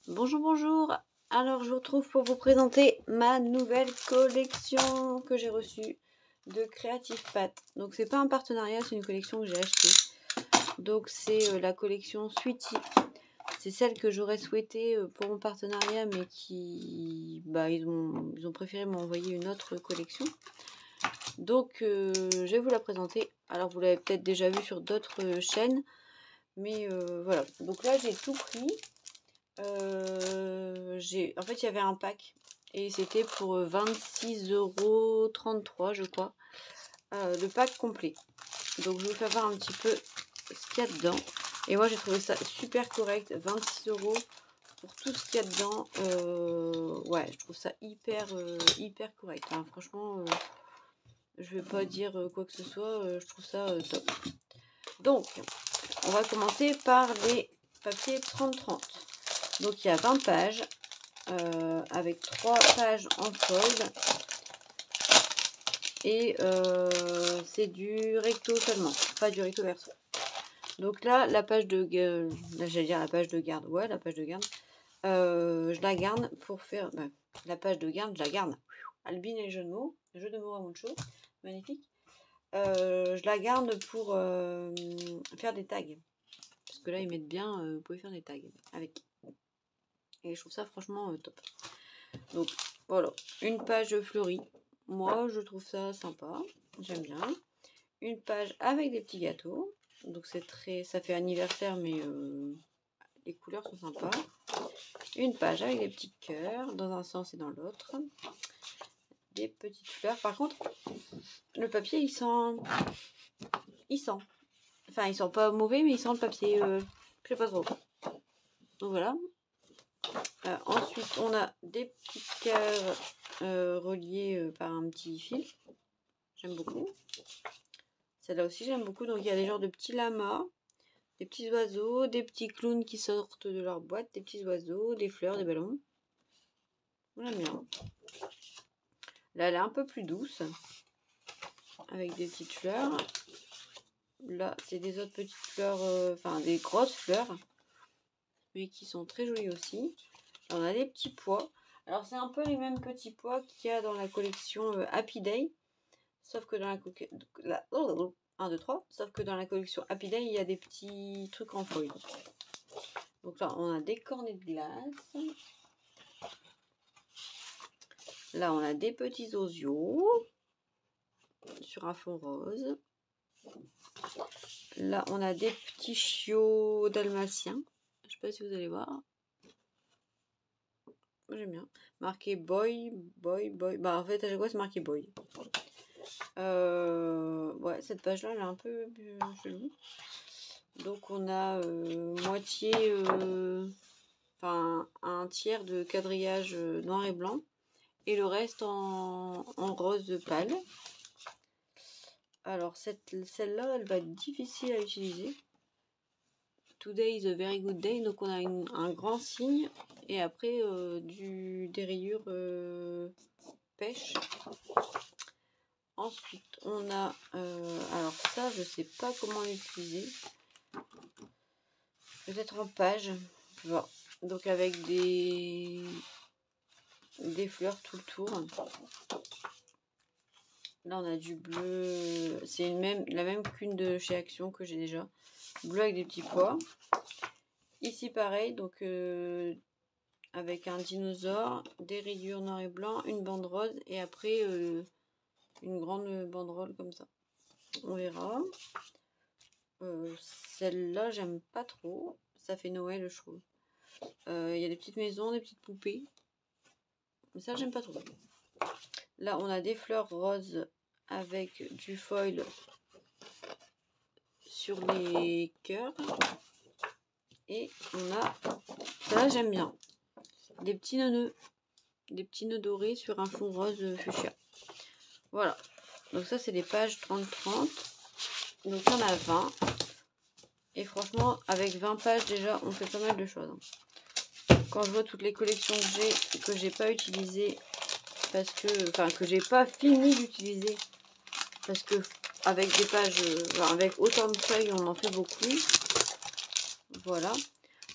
Bonjour, bonjour. Alors, je vous retrouve pour vous présenter ma nouvelle collection que j'ai reçue de Creative Pat. Donc, c'est pas un partenariat, c'est une collection que j'ai achetée. Donc, c'est la collection Sweetie. C'est celle que j'aurais souhaité pour mon partenariat, mais qui, ils ont préféré m'envoyer une autre collection. Donc, je vais vous la présenter. Alors, vous l'avez peut-être déjà vu sur d'autres chaînes, mais voilà. Donc là, j'ai tout pris. En fait, il y avait un pack et c'était pour 26,33 € je crois, le pack complet. Donc je vais vous faire voir un petit peu ce qu'il y a dedans. Et moi j'ai trouvé ça super correct, 26 € pour tout ce qu'il y a dedans. Ouais, je trouve ça hyper correct, hein. Franchement, je vais pas dire quoi que ce soit, je trouve ça top. Donc on va commencer par les papiers 30-30. Donc il y a 20 pages avec 3 pages en foil et c'est du recto seulement, pas du recto verso. Donc là, la page de j'allais dire la page de garde, ouais, la page de garde, je la garde pour faire la page de garde, je la garde. Albine et jeu de mots à mon show, magnifique. Je la garde pour faire des tags, parce que là ils mettent bien, vous pouvez faire des tags avec. Et je trouve ça franchement top. Donc voilà, une page fleurie. Moi je trouve ça sympa, j'aime bien. Une page avec des petits gâteaux. Donc c'est ça fait anniversaire, mais les couleurs sont sympas. Une page avec des petits cœurs dans un sens et dans l'autre. Des petites fleurs. Par contre, le papier il sent. Enfin, ils sont pas mauvais, mais ils sentent le papier. Je sais pas trop. Donc voilà. Ensuite, on a des petits cœurs reliés par un petit fil. J'aime beaucoup. Celle-là aussi, j'aime beaucoup. Donc, il y a des genres de petits lamas, des petits oiseaux, des petits clowns qui sortent de leur boîte, des petits oiseaux, des fleurs, des ballons. On aime bien. Là, elle est un peu plus douce, avec des petites fleurs. Là, c'est des autres petites fleurs, enfin des grosses fleurs, mais qui sont très jolies aussi. Là, on a des petits pois. Alors, c'est un peu les mêmes petits pois qu'il y a dans la collection Happy Day, sauf que dans la 1, 2, 3, sauf que dans la collection Happy Day, il y a des petits trucs en foil. Donc là, on a des cornets de glace. Là, on a des petits osios sur un fond rose. Là, on a des petits chiots dalmatiens. Je sais pas si vous allez voir. Moi, j'aime bien. Marqué boy, boy, boy. Bah, en fait, à chaque fois, c'est marqué boy. Ouais, cette page-là, elle est un peu chelou. Donc, on a moitié, enfin, un tiers de quadrillage noir et blanc. Et le reste en rose pâle. Alors, celle-là, elle va être difficile à utiliser. Today is a very good day. Donc, on a un grand signe. Et après, des rayures pêche. Ensuite, on a... alors, ça, je sais pas comment l'utiliser. Peut-être en page. Voilà. Donc, avec des fleurs tout le tour. Là, on a du bleu. C'est la même qu'une de chez Action que j'ai déjà. Bleu avec des petits pois. Ici, pareil. Donc, avec un dinosaure, des rayures noir et blanc, une bande rose. Et après, une grande banderole comme ça. On verra. Celle-là, j'aime pas trop. Ça fait Noël, je trouve. Il y a des petites maisons, des petites poupées. Mais ça, j'aime pas trop. Là, on a des fleurs roses avec du foil sur les cœurs. Et on a, ça j'aime bien, des petits nœuds dorés sur un fond rose fuchsia. Voilà, donc ça c'est les pages 30-30. Donc il y en a 20. Et franchement, avec 20 pages déjà, on fait pas mal de choses. Quand je vois toutes les collections que j'ai pas utilisées, parce que, enfin, que j'ai pas fini d'utiliser, parce que avec des pages, avec autant de feuilles, on en fait beaucoup. Voilà.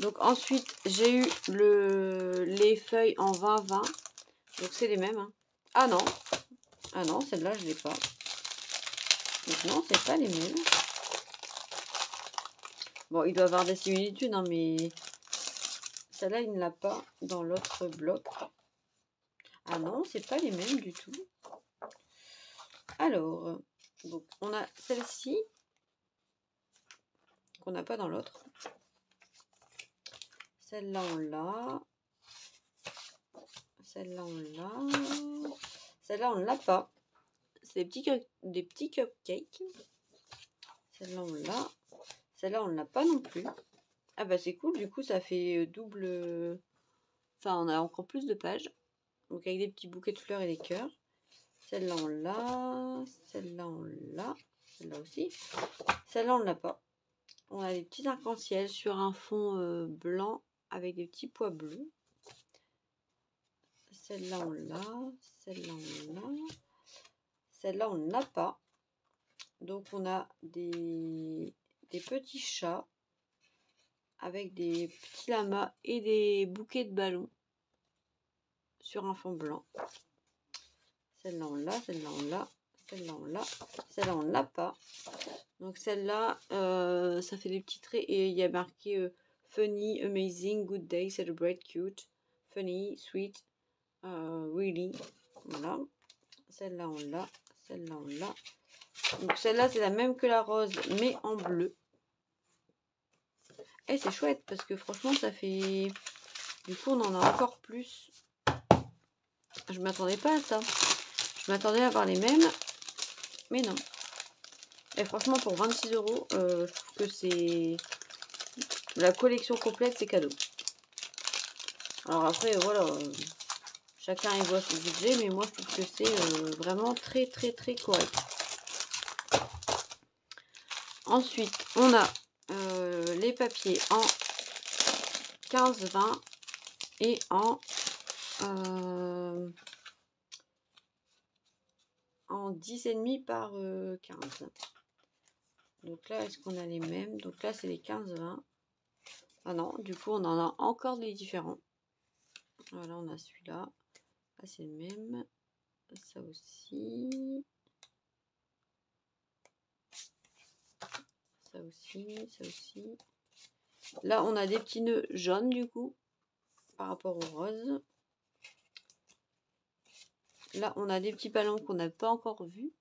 Donc ensuite, j'ai eu feuilles en 20-20. Donc c'est les mêmes. Hein. Ah non, celle-là je l'ai pas. Donc non, c'est pas les mêmes. Bon, il doit y avoir des similitudes, hein, mais celle-là, il ne l'a pas dans l'autre bloc. Ah non, c'est pas les mêmes du tout. Alors, donc on a celle-ci qu'on n'a pas dans l'autre. Celle-là, on l'a. Celle-là, on l'a. Celle-là, on ne l'a pas. C'est des petits cupcakes. Celle-là, on l'a. Celle-là, on ne l'a pas non plus. Ah bah c'est cool, du coup, ça fait double... Enfin, on a encore plus de pages. Donc avec des petits bouquets de fleurs et des cœurs. Celle-là, on l'a. Celle-là, on l'a. Celle-là aussi. Celle-là, on ne l'a pas. On a des petits arcs-en-ciel sur un fond blanc avec des petits pois bleus. Celle-là, on l'a. Celle-là, on l'a. Celle-là, on ne l'a pas. Donc, on a des petits chats avec des petits lamas et des bouquets de ballons sur un fond blanc. Celle-là, on l'a. Celle-là, on l'a. Celle-là, on l'a. Celle-là, on ne l'a pas. Donc, celle-là, ça fait des petits traits et il y a marqué funny, amazing, good day, celebrate, cute, funny, sweet, really. Voilà. Celle-là, on l'a. Celle-là, on l'a. Donc, celle-là, c'est la même que la rose, mais en bleu. Et c'est chouette parce que franchement, ça fait... Du coup, on en a encore plus. Je m'attendais pas à ça. Je m'attendais à avoir les mêmes, mais non. Et franchement, pour 26 €, je trouve que c'est... La collection complète, c'est cadeau. Alors après, voilà, chacun y voit son budget, mais moi, je trouve que c'est vraiment très, très, très correct. Ensuite, on a les papiers en 15-20 et en 10,5 par 15. Donc là, est-ce qu'on a les mêmes? Donc là, c'est les 15-20. Ah non, du coup, on en a encore des différents. Voilà, on a celui-là. Là, c'est le même. Ça aussi. Ça aussi, ça aussi. Là, on a des petits nœuds jaunes, du coup, par rapport au rose. Là, on a des petits ballons qu'on n'a pas encore vus.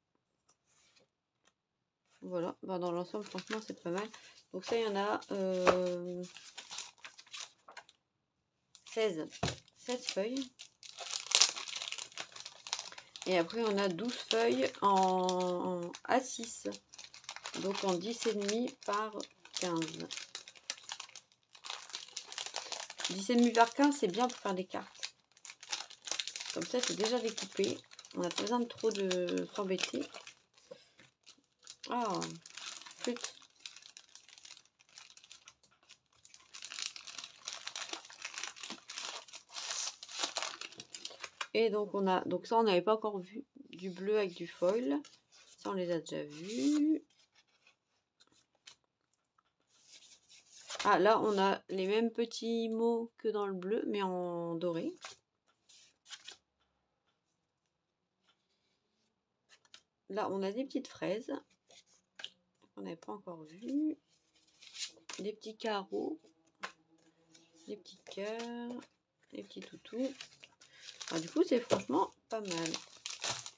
Voilà, bah, dans l'ensemble, franchement, c'est pas mal. Donc ça, il y en a 16 feuilles. Et après, on a 12 feuilles en A6. Donc en 10,5 par 15. 10,5 par 15, c'est bien pour faire des cartes. Comme ça, c'est déjà découpé. On n'a pas besoin de trop de s'embêter. Ah, flûte. Et donc on a, donc ça on n'avait pas encore vu, du bleu avec du foil. Ça on les a déjà vus. Ah là on a les mêmes petits mots que dans le bleu mais en doré. Là on a des petites fraises qu'on n'avait pas encore vues. Des petits carreaux. Des petits cœurs. Des petits toutous. Ah, du coup c'est franchement pas mal.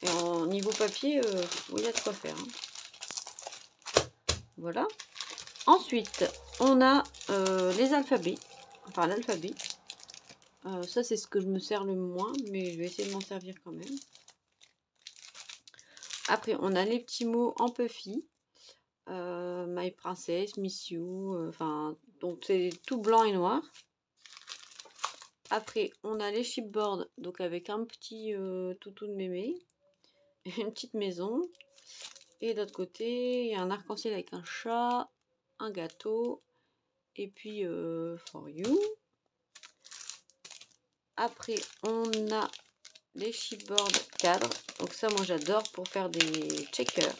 Et en niveau papier, il y a de quoi faire. Hein. Voilà. Ensuite, on a les alphabets. Enfin, l'alphabet. Ça, c'est ce que je me sers le moins, mais je vais essayer de m'en servir quand même. Après, on a les petits mots en puffy. My Princess, Miss You. Enfin, donc c'est tout blanc et noir. Après, on a les chipboards, donc avec un petit toutou de mémé. Une petite maison. Et de l'autre côté, il y a un arc-en-ciel avec un chat, un gâteau, et puis for you. Après, on a les chipboards cadres. Donc ça, moi, j'adore pour faire des checkers.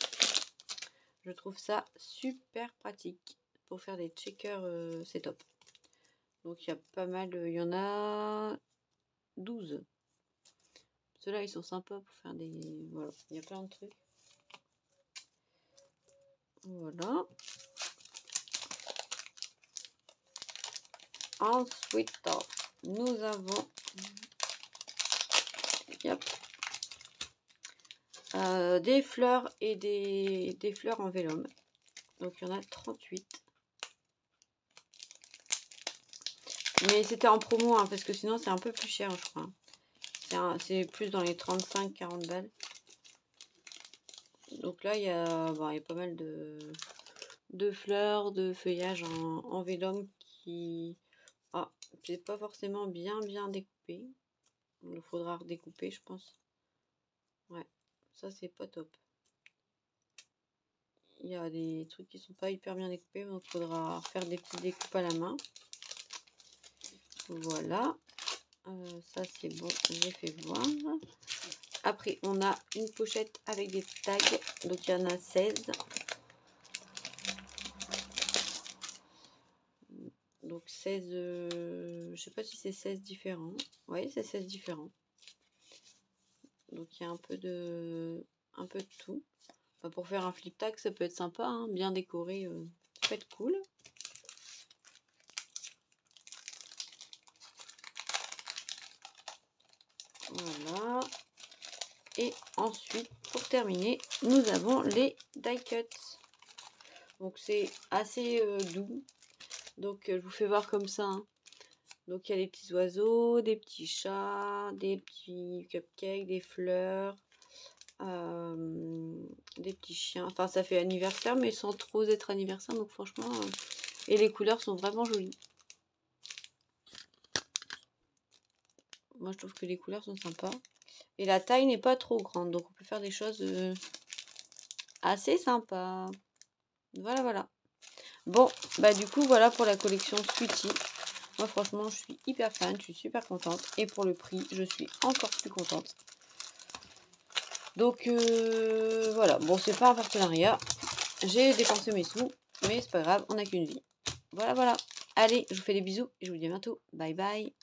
Je trouve ça super pratique pour faire des checkers, c'est top. Donc il y a pas mal, il y en a 12. Ceux-là, ils sont sympas pour faire des... Voilà, il y a plein de trucs. Voilà. Ensuite, nous avons... Yep. Des fleurs et des fleurs en vélum. Donc, il y en a 38. Mais c'était en promo, hein, parce que sinon, c'est un peu plus cher, je crois. C'est plus dans les 35-40 balles. Donc là, il y a pas mal de fleurs, de feuillages en vélum qui... Ah, c'est pas forcément bien découpé. Il faudra redécouper, je pense. Ouais, ça c'est pas top. Il y a des trucs qui sont pas hyper bien découpés, donc il faudra faire des petites découpes à la main. Voilà. Ça c'est bon, j'ai fait voir. Après, on a une pochette avec des tags. Donc il y en a 16. Donc 16, je sais pas si c'est 16 différents. Oui, c'est 16 différents. Donc il y a un peu de tout. Enfin, pour faire un flip tag, ça peut être sympa, hein, bien décoré, ça peut être cool. Voilà. Et ensuite, pour terminer, nous avons les die cuts. Donc c'est assez doux. Donc je vous fais voir comme ça. Hein. Donc il y a des petits oiseaux, des petits chats, des petits cupcakes, des fleurs, des petits chiens. Enfin ça fait anniversaire mais sans trop être anniversaire. Donc franchement, et les couleurs sont vraiment jolies. Moi je trouve que les couleurs sont sympas. Et la taille n'est pas trop grande. Donc on peut faire des choses assez sympas. Voilà, voilà. Bon, bah du coup voilà pour la collection Sweetie. Moi franchement je suis hyper fan, je suis super contente. Et pour le prix, je suis encore plus contente. Donc voilà, bon c'est pas un partenariat. J'ai dépensé mes sous, mais c'est pas grave, on n'a qu'une vie. Voilà, voilà. Allez, je vous fais des bisous et je vous dis à bientôt. Bye bye.